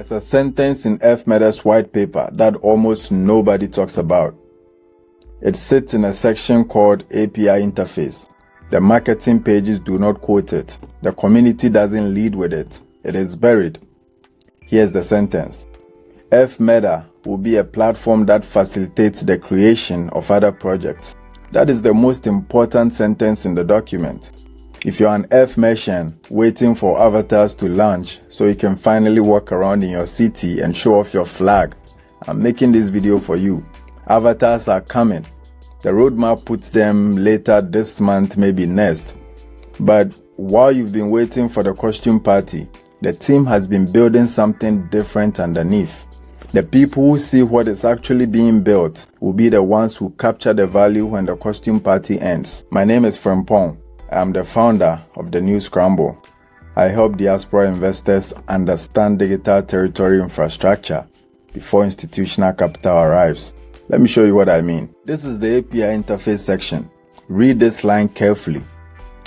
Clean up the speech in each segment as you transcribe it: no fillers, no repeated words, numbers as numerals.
There's a sentence in EarthMeta's white paper that almost nobody talks about. It sits in a section called API interface. The marketing pages do not quote it. The community doesn't lead with it. It is buried. Here's the sentence. EarthMeta will be a platform that facilitates the creation of other projects. That is the most important sentence in the document. If you're an Earth merchant waiting for avatars to launch so you can finally walk around in your city and show off your flag, I'm making this video for you. Avatars are coming. The roadmap puts them later this month, maybe next. But while you've been waiting for the costume party, the team has been building something different underneath. The people who see what is actually being built will be the ones who capture the value when the costume party ends. My name is Frempong. I am the founder of the new Scramble. I help Diaspora investors understand digital territory infrastructure before institutional capital arrives. Let me show you what I mean. This is the API interface section. Read this line carefully.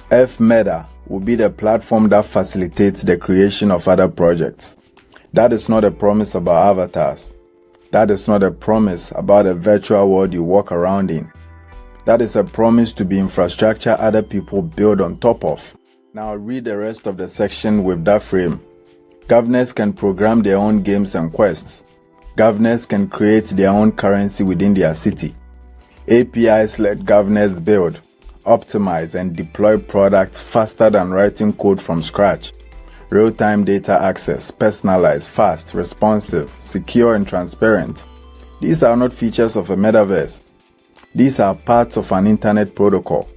EarthMeta will be the platform that facilitates the creation of other projects. That is not a promise about avatars. That is not a promise about a virtual world you walk around in. That is a promise to be infrastructure other people build on top of. Now read the rest of the section with that frame. Governors can program their own games and quests. Governors can create their own currency within their city. APIs let governors build, optimize, and deploy products faster than writing code from scratch. Real-time data access, personalized, fast, responsive, secure, and transparent. These are not features of a metaverse. These are parts of an internet protocol.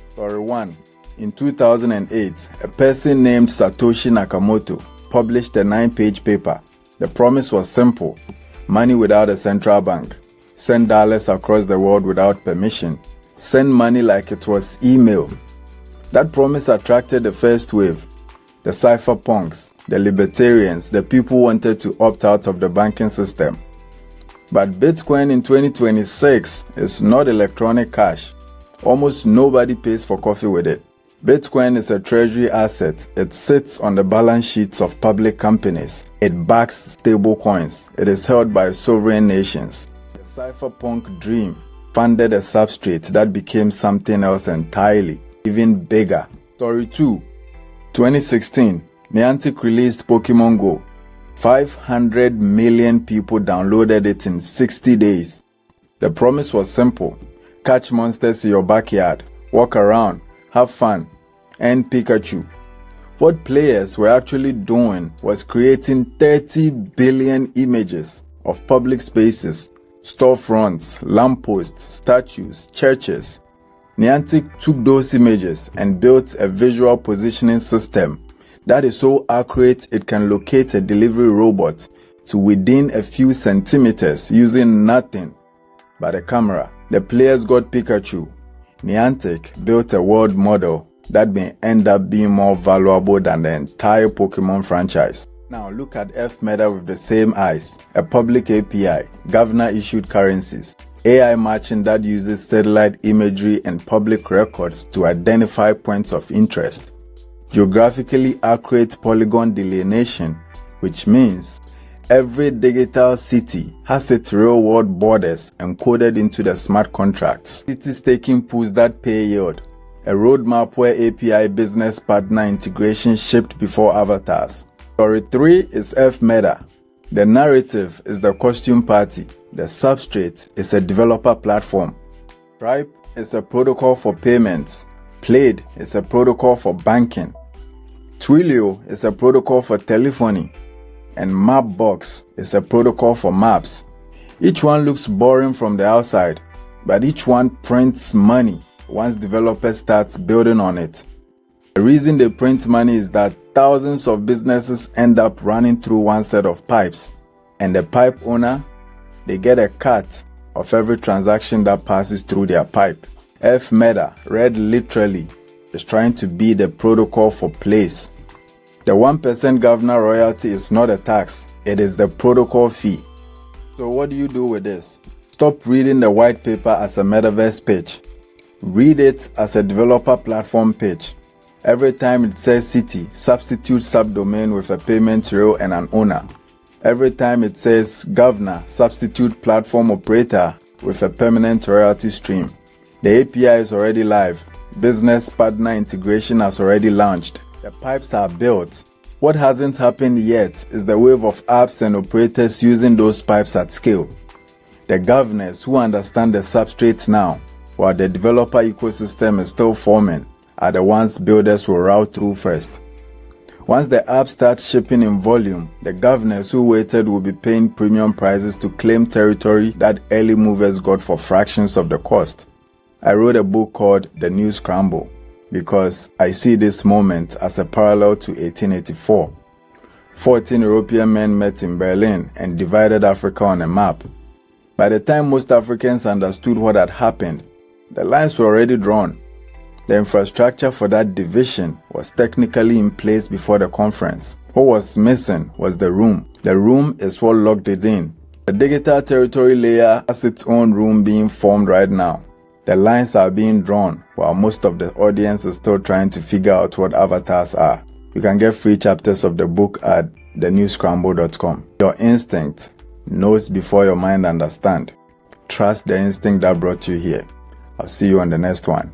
Story 1. In 2008, a person named Satoshi Nakamoto published a 9-page paper. The promise was simple: money without a central bank. Send dollars across the world without permission. Send money like it was email. That promise attracted the first wave. The cypherpunks, the libertarians, the people who wanted to opt out of the banking system. But Bitcoin in 2026 is not electronic cash. Almost nobody pays for coffee with it. Bitcoin is a treasury asset. It sits on the balance sheets of public companies. It backs stable coins. It is held by sovereign nations. The cypherpunk dream funded a substrate that became something else entirely, even bigger. Story 2. 2016, Niantic released Pokemon Go. 500 million people downloaded it in 60 days. The promise was simple: catch monsters in your backyard, walk around, have fun, and Pikachu. What players were actually doing was creating 30 billion images of public spaces, storefronts, lampposts, statues, churches. Niantic took those images and built a visual positioning system that is so accurate it can locate a delivery robot to within a few centimeters using nothing but a camera. The players got Pikachu. Niantic built a world model that may end up being more valuable than the entire Pokemon franchise. Now look at EarthMeta with the same eyes. A public API, governor-issued currencies, AI matching that uses satellite imagery and public records to identify points of interest. Geographically accurate polygon delineation, which means every digital city has its real-world borders encoded into the smart contracts. City staking pools that pay yield. A roadmap where API business partner integration shipped before avatars. Story 3 is EarthMeta. The narrative is the costume party. The substrate is a developer platform. Stripe is a protocol for payments. Plaid is a protocol for banking. Twilio is a protocol for telephony. And Mapbox is a protocol for maps. Each one looks boring from the outside, but each one prints money once developers start building on it. The reason they print money is that thousands of businesses end up running through one set of pipes, and the pipe owner, they get a cut of every transaction that passes through their pipe. EarthMeta, read literally, is trying to be the protocol for place. The 1% governor royalty is not a tax, it is the protocol fee. So what do you do with this? Stop reading the white paper as a metaverse pitch. Read it as a developer platform pitch. Every time it says city, substitute subdomain with a payment rail and an owner. Every time it says governor, substitute platform operator with a permanent royalty stream. The API is already live. Business partner integration has already launched. The pipes are built. What hasn't happened yet is the wave of apps and operators using those pipes at scale. The governors who understand the substrate now, while the developer ecosystem is still forming, are the ones builders will route through first. Once the app starts shipping in volume, the governors who waited will be paying premium prices to claim territory that early movers got for fractions of the cost. I wrote a book called The New Scramble because I see this moment as a parallel to 1884. 14 European men met in Berlin and divided Africa on a map. By the time most Africans understood what had happened, the lines were already drawn. The infrastructure for that division was technically in place before the conference. What was missing was the room. The room is what locked it in. The digital territory layer has its own room being formed right now. The lines are being drawn while most of the audience is still trying to figure out what avatars are. You can get free chapters of the book at thenewscramble.com. Your instinct knows before your mind understands. Trust the instinct that brought you here. I'll see you on the next one.